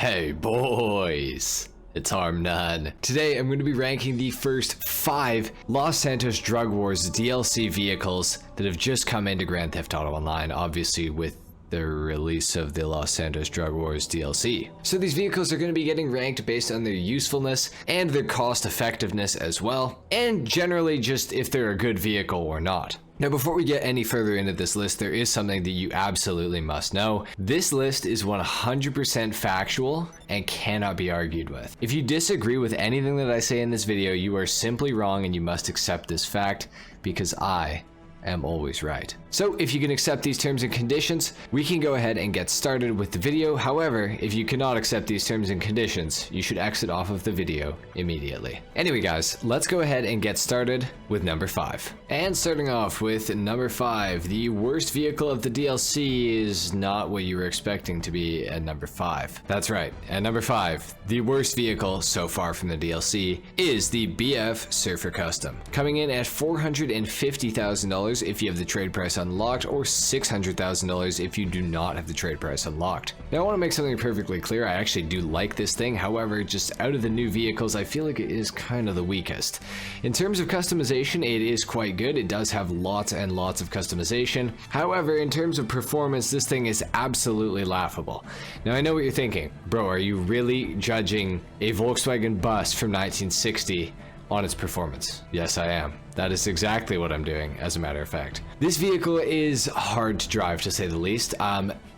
Hey boys, it's Arm9. Today I'm going to be ranking the first 5 Los Santos Drug Wars DLC vehicles that have just come into Grand Theft Auto Online, obviously with the release of the Los Santos Drug Wars DLC. So these vehicles are going to be getting ranked based on their usefulness and their cost effectiveness as well, and generally just if they're a good vehicle or not. Now, before we get any further into this list, there is something that you absolutely must know. This list is 100% factual and cannot be argued with. If you disagree with anything that I say in this video, you are simply wrong and you must accept this fact because I am always right. So if you can accept these terms and conditions, we can go ahead and get started with the video. However, if you cannot accept these terms and conditions, you should exit off of the video immediately. Anyway guys, let's go ahead and get started with number 5. And starting off with number 5, the worst vehicle of the DLC is not what you were expecting to be at number 5. That's right, at number 5, the worst vehicle so far from the DLC is the BF Surfer Custom, coming in at $450,000 if you have the trade price unlocked, or $600,000 if you do not have the trade price unlocked. Now I want to make something perfectly clear, I actually do like this thing, however, just out of the new vehicles, I feel like it is kind of the weakest. In terms of customization, it is quite good, it does have lots and lots of customization. However, in terms of performance, this thing is absolutely laughable. Now I know what you're thinking, bro, are you really judging a Volkswagen bus from 1960 on its performance? Yes, I am. That is exactly what I'm doing, as a matter of fact. This vehicle is hard to drive, to say the least.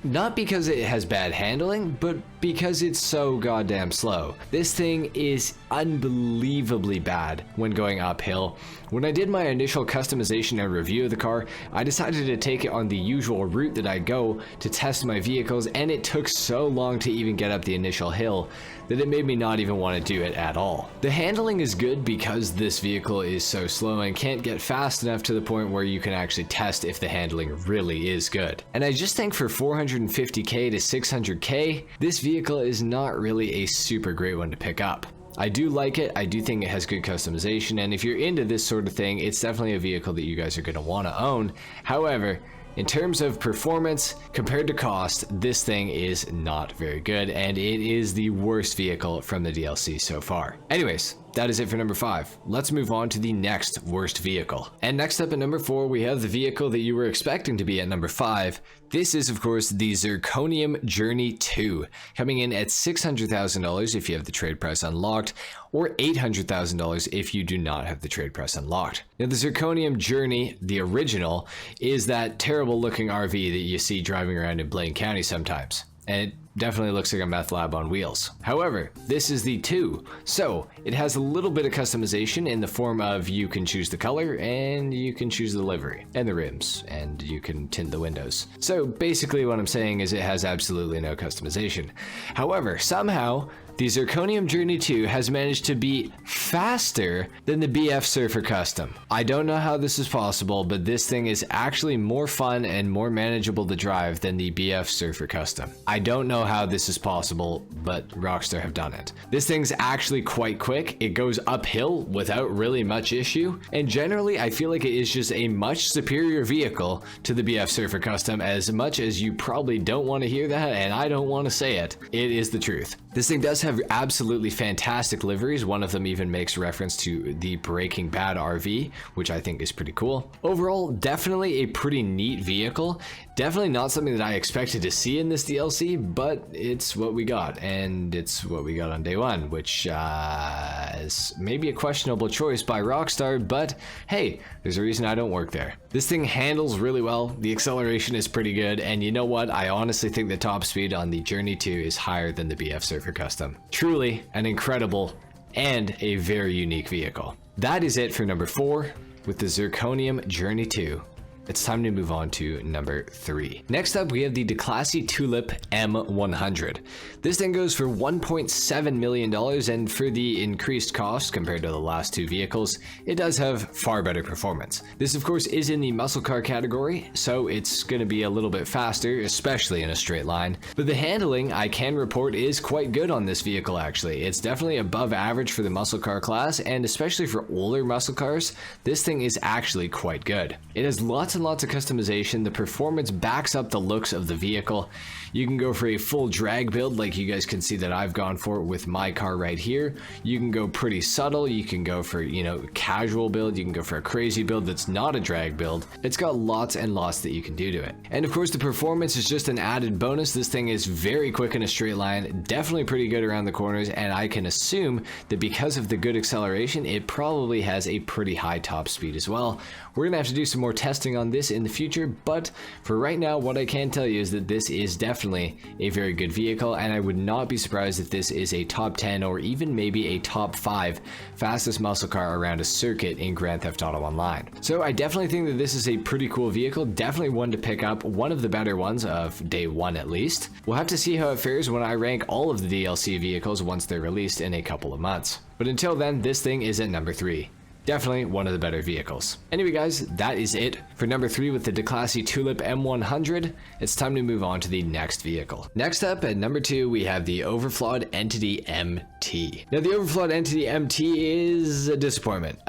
Not because it has bad handling, but because it's so goddamn slow. This thing is unbelievably bad when going uphill. When I did my initial customization and review of the car, I decided to take it on the usual route that I go to test my vehicles, and it took so long to even get up the initial hill that it made me not even want to do it at all. The handling is good because this vehicle is so slow and can't get fast enough to the point where you can actually test if the handling really is good. And I just think for 450k to 600k, this vehicle is not really a super great one to pick up. I do like it, I do think it has good customization, and if you're into this sort of thing, it's definitely a vehicle that you guys are going to want to own. However, in terms of performance, compared to cost, this thing is not very good, and it is the worst vehicle from the DLC so far. Anyways, that is it for number 5. Let's move on to the next worst vehicle. And next up at number 4, we have the vehicle that you were expecting to be at number 5. This is, of course, the Zirconium Journey 2, coming in at $600,000 if you have the trade price unlocked, or $800,000 if you do not have the trade price unlocked. Now, the Zirconium Journey, the original, is that terrible looking RV that you see driving around in Blaine County sometimes. And it definitely looks like a meth lab on wheels. However, this is the 2, so it has a little bit of customization in the form of you can choose the color and you can choose the livery and the rims and you can tint the windows. So basically what I'm saying is it has absolutely no customization. However, somehow the Zirconium Journey 2 has managed to be faster than the BF Surfer Custom. I don't know how this is possible, but this thing is actually more fun and more manageable to drive than the BF Surfer Custom. I don't know how this is possible, but Rockstar have done it. This thing's actually quite quick, it goes uphill without really much issue, and generally I feel like it is just a much superior vehicle to the BF Surfer Custom. As much as you probably don't want to hear that, and I don't want to say it, it is the truth. This thing does have absolutely fantastic liveries. One of them even makes reference to the Breaking Bad RV, which I think is pretty cool. Overall, definitely a pretty neat vehicle. Definitely not something that I expected to see in this DLC, but it's what we got, and it's what we got on day 1, which is maybe a questionable choice by Rockstar, but hey, there's a reason I don't work there. This thing handles really well, the acceleration is pretty good, and you know what? I honestly think the top speed on the Journey 2 is higher than the BF Surfer Custom. Truly an incredible and a very unique vehicle. That is it for number 4 with the Zirconium Journey 2. It's time to move on to number 3. Next up, we have the Declasse Tulip M100. This thing goes for $1.7 million, and for the increased cost compared to the last 2 vehicles, it does have far better performance. This, of course, is in the muscle car category, so it's going to be a little bit faster, especially in a straight line. But the handling, I can report, is quite good on this vehicle, actually. It's definitely above average for the muscle car class, and especially for older muscle cars, this thing is actually quite good. It has lots lots and lots of customization. The performance backs up the looks of the vehicle. You can go for a full drag build like you guys can see that I've gone for with my car right here. You can go pretty subtle. You can go for, you know, casual build. You can go for a crazy build that's not a drag build. It's got lots and lots that you can do to it. And of course the performance is just an added bonus. This thing is very quick in a straight line, definitely pretty good around the corners, and I can assume that because of the good acceleration, it probably has a pretty high top speed as well. We're gonna have to do some more testing on this in the future, but for right now, what I can tell you is that this is definitely a very good vehicle, and I would not be surprised if this is a top 10 or even maybe a top 5 fastest muscle car around a circuit in Grand Theft Auto Online. So I definitely think that this is a pretty cool vehicle, definitely one to pick up, one of the better ones of day one at least. We'll have to see how it fares when I rank all of the DLC vehicles once they're released in a couple of months. But until then, this thing is at number 3. Definitely one of the better vehicles. Anyway guys, that is it for number 3 with the Declasse Tulip M100. It's time to move on to the next vehicle. Next up at number 2, we have the Overflawed Entity MT. Now the Overflawed Entity MT is a disappointment.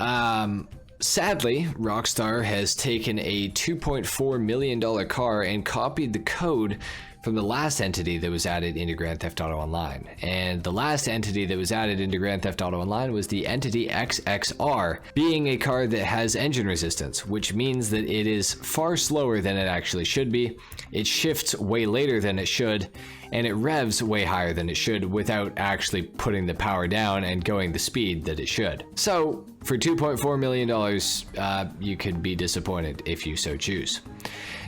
Sadly, Rockstar has taken a $2.4 million car and copied the code from the last entity that was added into Grand Theft Auto Online. And the last entity that was added into Grand Theft Auto Online was the Entity XXR, being a car that has engine resistance, which means that it is far slower than it actually should be. It shifts way later than it should, and it revs way higher than it should without actually putting the power down and going the speed that it should. So for $2.4 million, you could be disappointed if you so choose.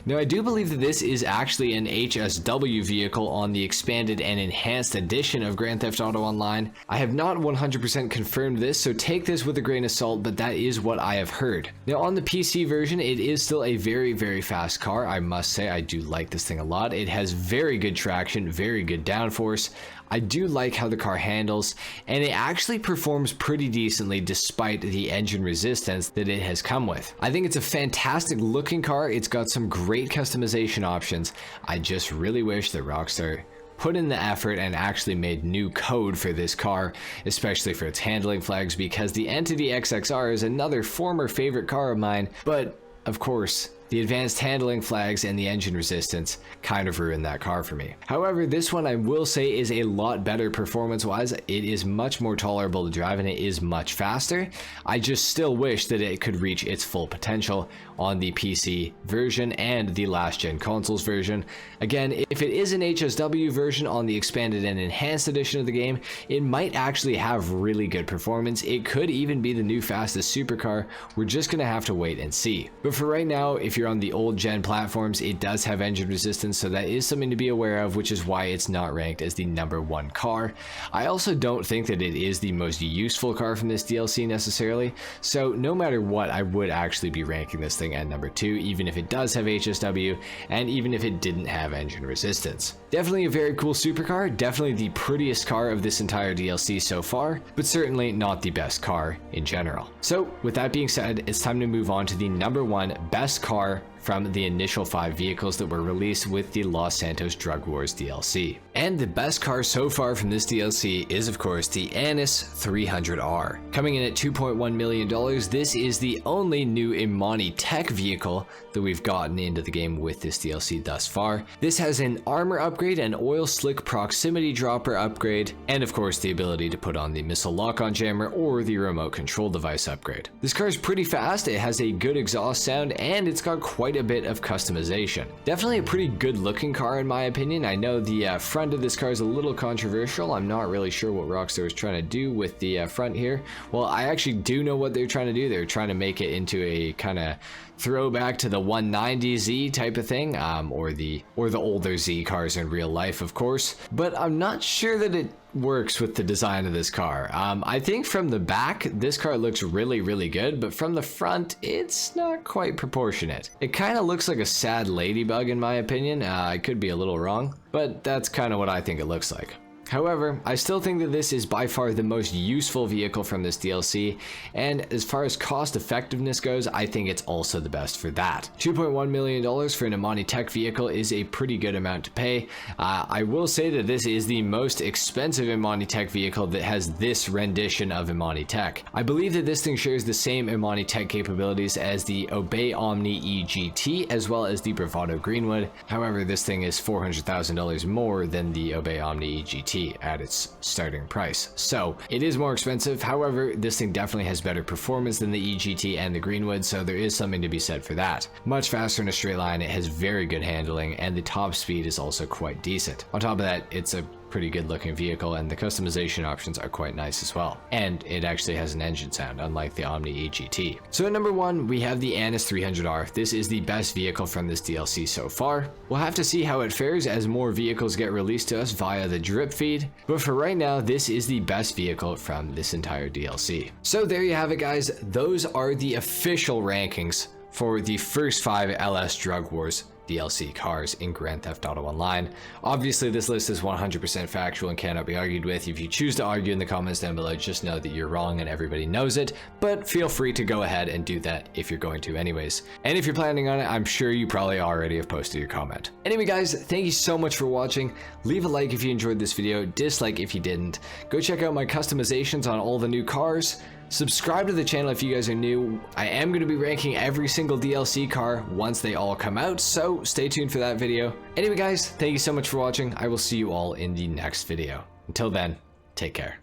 Now I do believe that this is actually an HSW vehicle on the expanded and enhanced edition of Grand Theft Auto Online. I have not 100% confirmed this, so take this with a grain of salt, but that is what I have heard. Now on the PC version, it is still a very, very fast car. I must say, I do like this thing a lot. It has very good traction, very good downforce. I do like how the car handles, and it actually performs pretty decently despite the engine resistance that it has come with. I think it's a fantastic looking car. It's got some great customization options. I just really wish that Rockstar put in the effort and actually made new code for this car, especially for its handling flags, because the Entity XXR is another former favorite car of mine, but of course, the advanced handling flags and the engine resistance kind of ruined that car for me. However, this one I will say is a lot better performance-wise. It is much more tolerable to drive and it is much faster. I just still wish that it could reach its full potential on the PC version and the last gen consoles version. Again, if it is an HSW version on the expanded and enhanced edition of the game, it might actually have really good performance. It could even be the new fastest supercar. We're just gonna have to wait and see. But for right now, if you're on the old gen platforms, it does have engine resistance, so that is something to be aware of, which is why it's not ranked as the number 1 car. I also don't think that it is the most useful car from this DLC necessarily, so no matter what, I would actually be ranking this thing at number 2, even if it does have HSW, and even if it didn't have engine resistance. Definitely a very cool supercar, definitely the prettiest car of this entire DLC so far, but certainly not the best car in general. So with that being said, it's time to move on to the number 1 best car from the initial 5 vehicles that were released with the Los Santos Drug Wars DLC. And the best car so far from this DLC is of course the Anis 300R. Coming in at $2.1 million, this is the only new Imani Tech vehicle that we've gotten into the game with this DLC thus far. This has an armor upgrade, an oil slick proximity dropper upgrade, and of course the ability to put on the missile lock-on jammer or the remote control device upgrade. This car is pretty fast, it has a good exhaust sound, and it's got quite a bit of customization. Definitely a pretty good looking car in my opinion. I know the front of this car is a little controversial. I'm not really sure what Rockstar is trying to do with the front here. Well, I actually do know what they're trying to do. They're trying to make it into a kind of throwback to the 190Z type of thing, or the older Z cars in real life, of course. But I'm not sure that it works with the design of this car. I think from the back, this car looks really, really good, but from the front, it's not quite proportionate. It kind of looks like a sad ladybug in my opinion. I could be a little wrong, but that's kind of what I think it looks like. However, I still think that this is by far the most useful vehicle from this DLC, and as far as cost effectiveness goes, I think it's also the best for that. $2.1 million for an Imani Tech vehicle is a pretty good amount to pay. I will say that this is the most expensive Imani Tech vehicle that has this rendition of Imani Tech. I believe that this thing shares the same Imani Tech capabilities as the Obey Omni EGT as well as the Bravado Greenwood. However, this thing is $400,000 more than the Obey Omni EGT at its starting price. So it is more expensive. However, this thing definitely has better performance than the EGT and the Greenwood, so there is something to be said for that. Much faster in a straight line, it has very good handling, and the top speed is also quite decent. On top of that, it's a pretty good looking vehicle, and the customization options are quite nice as well. And it actually has an engine sound, unlike the Omni EGT. So at number 1, we have the Annis 300R. This is the best vehicle from this DLC so far. We'll have to see how it fares as more vehicles get released to us via the drip feed, but for right now, this is the best vehicle from this entire DLC. So there you have it, guys. Those are the official rankings for the first 5 LS Drug Wars DLC cars in Grand Theft Auto Online. Obviously, this list is 100% factual and cannot be argued with. If you choose to argue in the comments down below, just know that you're wrong and everybody knows it, but feel free to go ahead and do that if you're going to anyways. And if you're planning on it, I'm sure you probably already have posted your comment. Anyway, guys, thank you so much for watching. Leave a like if you enjoyed this video, dislike if you didn't. Go check out my customizations on all the new cars. Subscribe to the channel if you guys are new. I am going to be ranking every single DLC car once they all come out, so stay tuned for that video. Anyway, guys, thank you so much for watching. I will see you all in the next video. Until then, take care.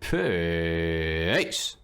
Peace.